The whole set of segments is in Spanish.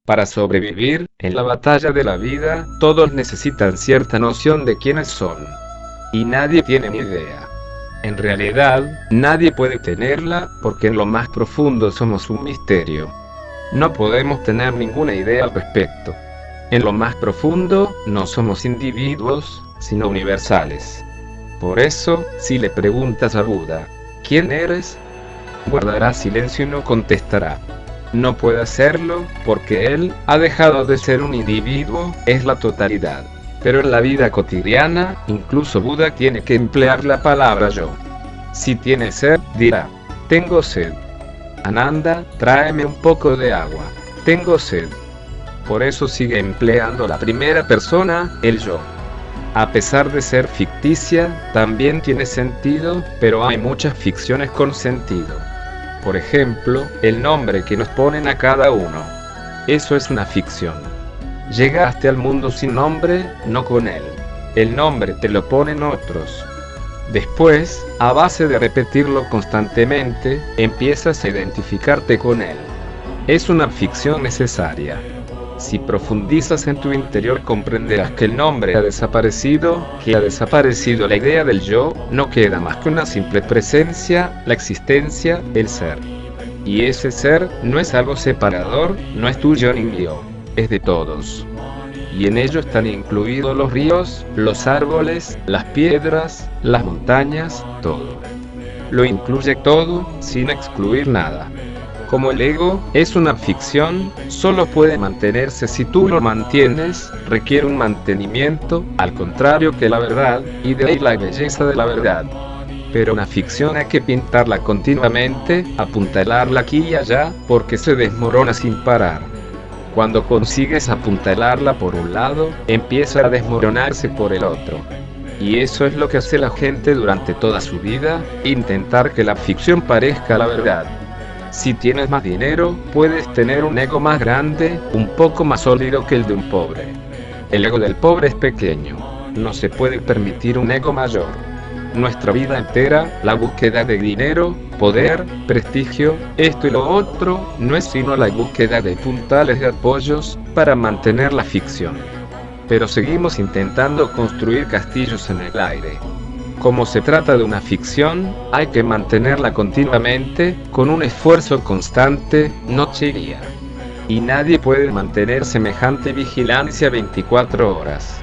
Para sobrevivir en la batalla de la vida, todos necesitan cierta noción de quiénes son. Y nadie tiene ni idea. En realidad, nadie puede tenerla, porque en lo más profundo somos un misterio. No podemos tener ninguna idea al respecto. En lo más profundo, no somos individuos, sino universales. Por eso, si le preguntas a Buda, ¿quién eres?, guardará silencio y no contestará. No puede hacerlo, porque él ha dejado de ser un individuo, es la totalidad. Pero en la vida cotidiana, incluso Buda tiene que emplear la palabra yo. Si tiene sed, dirá, tengo sed. Ananda, tráeme un poco de agua. Tengo sed. Por eso sigue empleando la primera persona, el yo. A pesar de ser ficticia, también tiene sentido, pero hay muchas ficciones con sentido. Por ejemplo, el nombre que nos ponen a cada uno. Eso es una ficción. Llegaste al mundo sin nombre, no con él. El nombre te lo ponen otros. Después, a base de repetirlo constantemente, empiezas a identificarte con él. Es una ficción necesaria. Si profundizas en tu interior comprenderás que el nombre ha desaparecido, que ha desaparecido la idea del yo, no queda más que una simple presencia, la existencia, el ser. Y ese ser no es algo separador, no es tuyo ni mío, es de todos. Y en ello están incluidos los ríos, los árboles, las piedras, las montañas, todo. Lo incluye todo, sin excluir nada. Como el ego es una ficción, solo puede mantenerse si tú lo mantienes, requiere un mantenimiento, al contrario que la verdad, y de ahí la belleza de la verdad. Pero una ficción hay que pintarla continuamente, apuntalarla aquí y allá, porque se desmorona sin parar. Cuando consigues apuntalarla por un lado, empieza a desmoronarse por el otro. Y eso es lo que hace la gente durante toda su vida, intentar que la ficción parezca la verdad. Si tienes más dinero, puedes tener un ego más grande, un poco más sólido que el de un pobre. El ego del pobre es pequeño. No se puede permitir un ego mayor. Nuestra vida entera, la búsqueda de dinero, poder, prestigio, esto y lo otro, no es sino la búsqueda de puntales de apoyos, para mantener la ficción. Pero seguimos intentando construir castillos en el aire. Como se trata de una ficción, hay que mantenerla continuamente, con un esfuerzo constante, noche y día. Y nadie puede mantener semejante vigilancia 24 horas.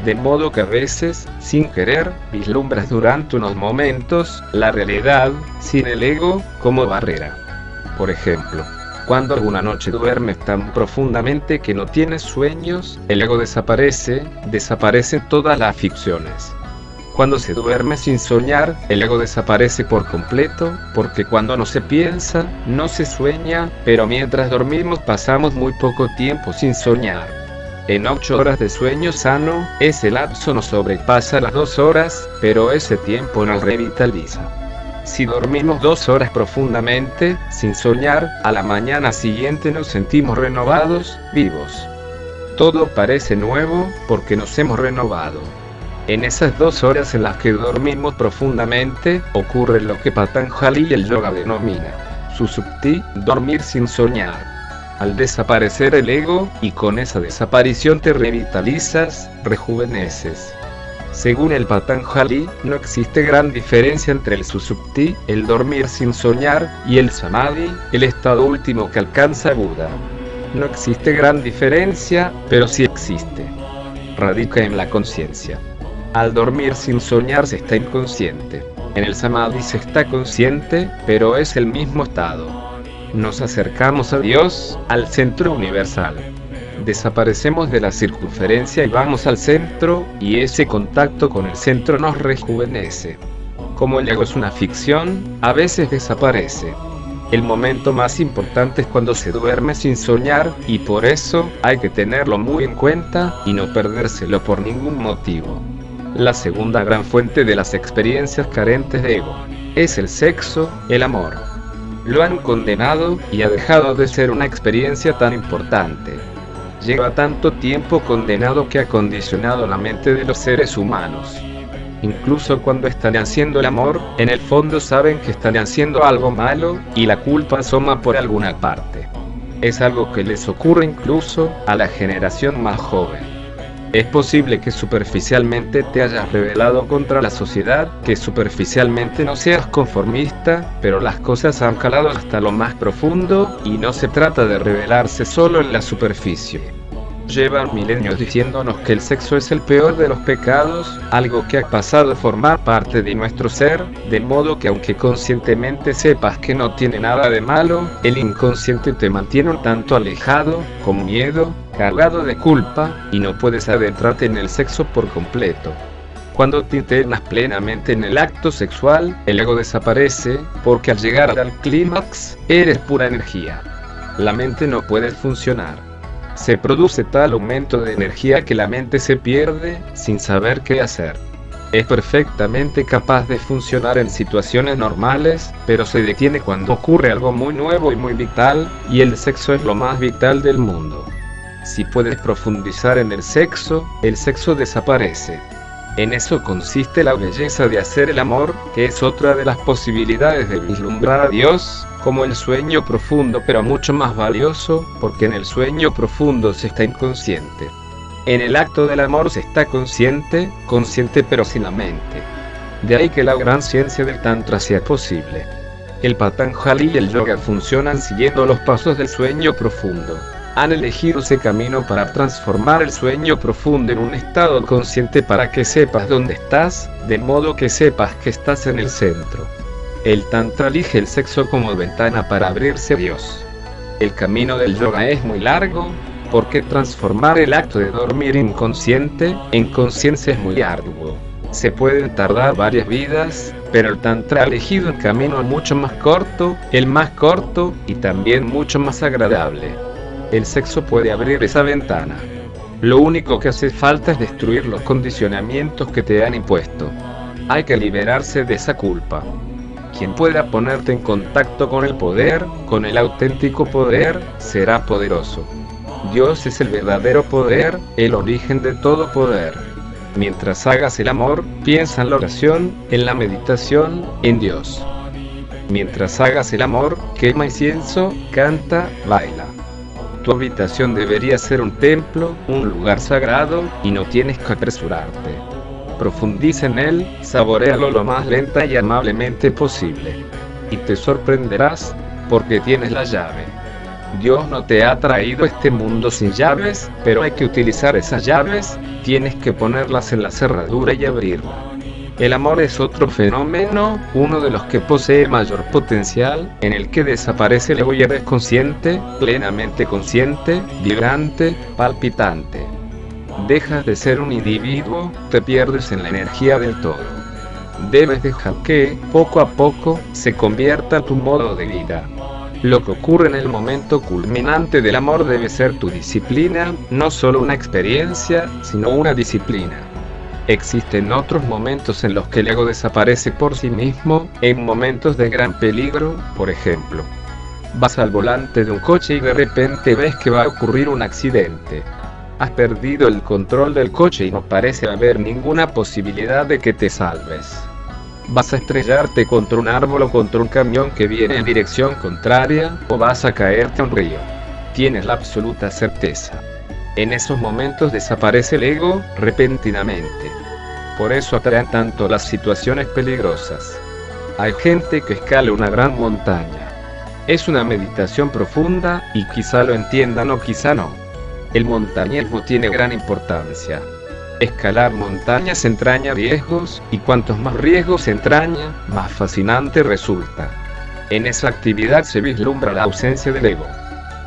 De modo que a veces, sin querer, vislumbras durante unos momentos, la realidad, sin el ego, como barrera. Por ejemplo, cuando alguna noche duermes tan profundamente que no tienes sueños, el ego desaparece, desaparecen todas las ficciones. Cuando se duerme sin soñar, el ego desaparece por completo, porque cuando no se piensa, no se sueña, pero mientras dormimos pasamos muy poco tiempo sin soñar. En 8 horas de sueño sano, ese lapso no sobrepasa las 2 horas, pero ese tiempo nos revitaliza. Si dormimos 2 horas profundamente, sin soñar, a la mañana siguiente nos sentimos renovados, vivos. Todo parece nuevo, porque nos hemos renovado. En esas 2 horas en las que dormimos profundamente, ocurre lo que Patanjali y el yoga denomina Susupti, dormir sin soñar. Al desaparecer el ego, y con esa desaparición te revitalizas, rejuveneces. Según el Patanjali, no existe gran diferencia entre el Susupti, el dormir sin soñar, y el Samadhi, el estado último que alcanza Buda. No existe gran diferencia, pero sí existe. Radica en la conciencia. Al dormir sin soñar se está inconsciente. En el Samadhi se está consciente, pero es el mismo estado. Nos acercamos a Dios, al centro universal. Desaparecemos de la circunferencia y vamos al centro, y ese contacto con el centro nos rejuvenece. Como el ego es una ficción, a veces desaparece. El momento más importante es cuando se duerme sin soñar, y por eso hay que tenerlo muy en cuenta, y no perdérselo por ningún motivo. La segunda gran fuente de las experiencias carentes de ego es el sexo, el amor. Lo han condenado, y ha dejado de ser una experiencia tan importante. Lleva tanto tiempo condenado que ha condicionado la mente de los seres humanos. Incluso cuando están haciendo el amor, en el fondo saben que están haciendo algo malo, y la culpa asoma por alguna parte. Es algo que les ocurre incluso a la generación más joven. Es posible que superficialmente te hayas rebelado contra la sociedad, que superficialmente no seas conformista, pero las cosas han calado hasta lo más profundo, y no se trata de rebelarse solo en la superficie. Llevan milenios diciéndonos que el sexo es el peor de los pecados, algo que ha pasado a formar parte de nuestro ser, de modo que aunque conscientemente sepas que no tiene nada de malo, el inconsciente te mantiene un tanto alejado, con miedo, cargado de culpa, y no puedes adentrarte en el sexo por completo. Cuando te internas plenamente en el acto sexual, el ego desaparece, porque al llegar al clímax, eres pura energía. La mente no puede funcionar. Se produce tal aumento de energía que la mente se pierde, sin saber qué hacer. Es perfectamente capaz de funcionar en situaciones normales, pero se detiene cuando ocurre algo muy nuevo y muy vital, y el sexo es lo más vital del mundo. Si puedes profundizar en el sexo desaparece. En eso consiste la belleza de hacer el amor, que es otra de las posibilidades de vislumbrar a Dios, como el sueño profundo, pero mucho más valioso, porque en el sueño profundo se está inconsciente. En el acto del amor se está consciente pero sin la mente. De ahí que la gran ciencia del Tantra sea posible. El Patanjali y el yoga funcionan siguiendo los pasos del sueño profundo. Han elegido ese camino para transformar el sueño profundo en un estado consciente para que sepas dónde estás, de modo que sepas que estás en el centro. El Tantra elige el sexo como ventana para abrirse a Dios. El camino del yoga es muy largo, porque transformar el acto de dormir inconsciente en conciencia es muy arduo. Se pueden tardar varias vidas, pero el Tantra ha elegido un camino mucho más corto, el más corto, y también mucho más agradable. El sexo puede abrir esa ventana. Lo único que hace falta es destruir los condicionamientos que te han impuesto. Hay que liberarse de esa culpa. Quien pueda ponerte en contacto con el poder, con el auténtico poder, será poderoso. Dios es el verdadero poder, el origen de todo poder. Mientras hagas el amor, piensa en la oración, en la meditación, en Dios. Mientras hagas el amor, quema incienso, canta, baila. Tu habitación debería ser un templo, un lugar sagrado, y no tienes que apresurarte. Profundiza en él, saboréalo lo más lenta y amablemente posible. Y te sorprenderás, porque tienes la llave. Dios no te ha traído a este mundo sin llaves, pero hay que utilizar esas llaves, tienes que ponerlas en la cerradura y abrirla. El amor es otro fenómeno, uno de los que posee mayor potencial, en el que desaparece el ego y eres consciente, plenamente consciente, vibrante, palpitante. Dejas de ser un individuo, te pierdes en la energía del todo. Debes dejar que, poco a poco, se convierta tu modo de vida. Lo que ocurre en el momento culminante del amor debe ser tu disciplina, no solo una experiencia, sino una disciplina. Existen otros momentos en los que el ego desaparece por sí mismo, en momentos de gran peligro, por ejemplo. Vas al volante de un coche y de repente ves que va a ocurrir un accidente. Has perdido el control del coche y no parece haber ninguna posibilidad de que te salves. Vas a estrellarte contra un árbol o contra un camión que viene en dirección contraria, o vas a caerte a un río. Tienes la absoluta certeza. En esos momentos desaparece el ego, repentinamente. Por eso atraen tanto las situaciones peligrosas. Hay gente que escala una gran montaña. Es una meditación profunda, y quizá lo entiendan o quizá no. El montañismo tiene gran importancia. Escalar montañas entraña riesgos, y cuantos más riesgos entraña, más fascinante resulta. En esa actividad se vislumbra la ausencia del ego.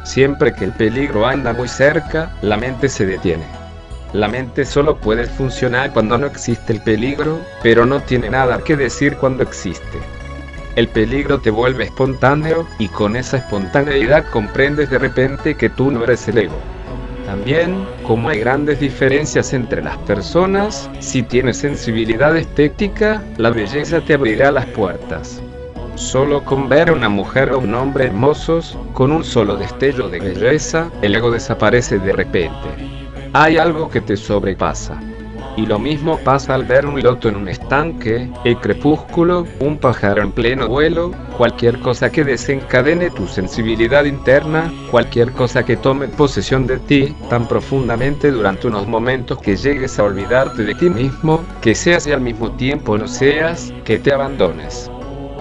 Siempre que el peligro anda muy cerca, la mente se detiene. La mente solo puede funcionar cuando no existe el peligro, pero no tiene nada que decir cuando existe. El peligro te vuelve espontáneo, y con esa espontaneidad comprendes de repente que tú no eres el ego. También, como hay grandes diferencias entre las personas, si tienes sensibilidad estética, la belleza te abrirá las puertas. Solo con ver a una mujer o un hombre hermosos, con un solo destello de belleza, el ego desaparece de repente. Hay algo que te sobrepasa. Y lo mismo pasa al ver un loto en un estanque, el crepúsculo, un pájaro en pleno vuelo, cualquier cosa que desencadene tu sensibilidad interna, cualquier cosa que tome posesión de ti tan profundamente durante unos momentos que llegues a olvidarte de ti mismo, que seas y al mismo tiempo no seas, que te abandones.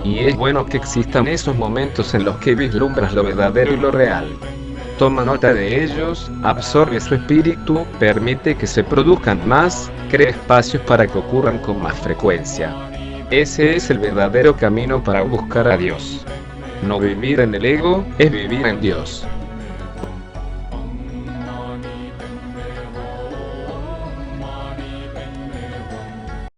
Y es bueno que existan esos momentos en los que vislumbras lo verdadero y lo real. Toma nota de ellos, absorbe su espíritu, permite que se produzcan más, crea espacios para que ocurran con más frecuencia. Ese es el verdadero camino para buscar a Dios. No vivir en el ego, es vivir en Dios.